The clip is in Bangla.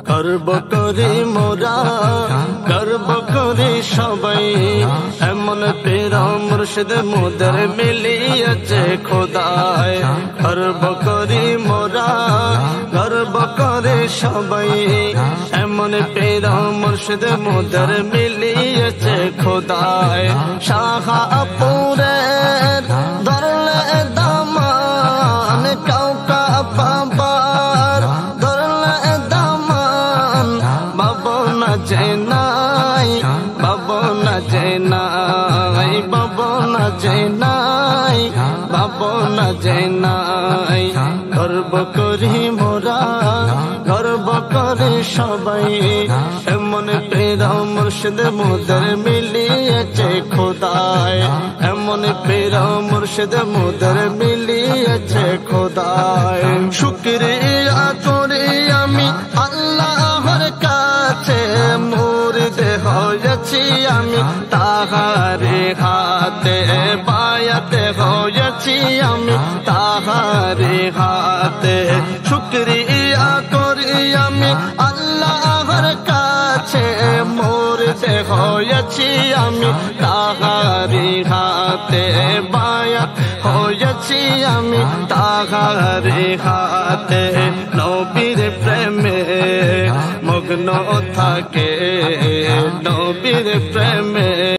গর্ব করি মোরা গর্ব করি সবাই এমন পীর মুর্শিদ মোদের মিলিয়েছে খোদায় গর্ব করি মোরা গর্ব করে সবাই এমন পীর মুর্শিদ মোদের মিলিয়েছে খোদায় শাহপুরের ধরলে দামান কাউকা পাবার ধরলে দামান বাবনা জেনাই বাবনা জেনাই বাবনা জেনাই বাবনা জেনাই গর্ব করি মোরা গর্ব করে সবাই এমন পীর মুর্শিদ মোদের মিলিয়েছে খোদায় এমন পীর মুর্শিদ মোদের মিলিয়েছে খোদায় শুকরিয়া করি আমি আল্লাহর কাছে মুরিদ হয়েছি আমি তাহারে হাতে বায়াতে হয়েছি আমি তাহারে হাতে শুকরিয়া করি আমি আল্লাহর কাছে মুরিদ হয়েছি আমি তাহারে হাতে বায়াত হয়েছি আমি তাহারে হাতে নবীর প্রেমে মগ্ন থাকে নবীর প্রেমে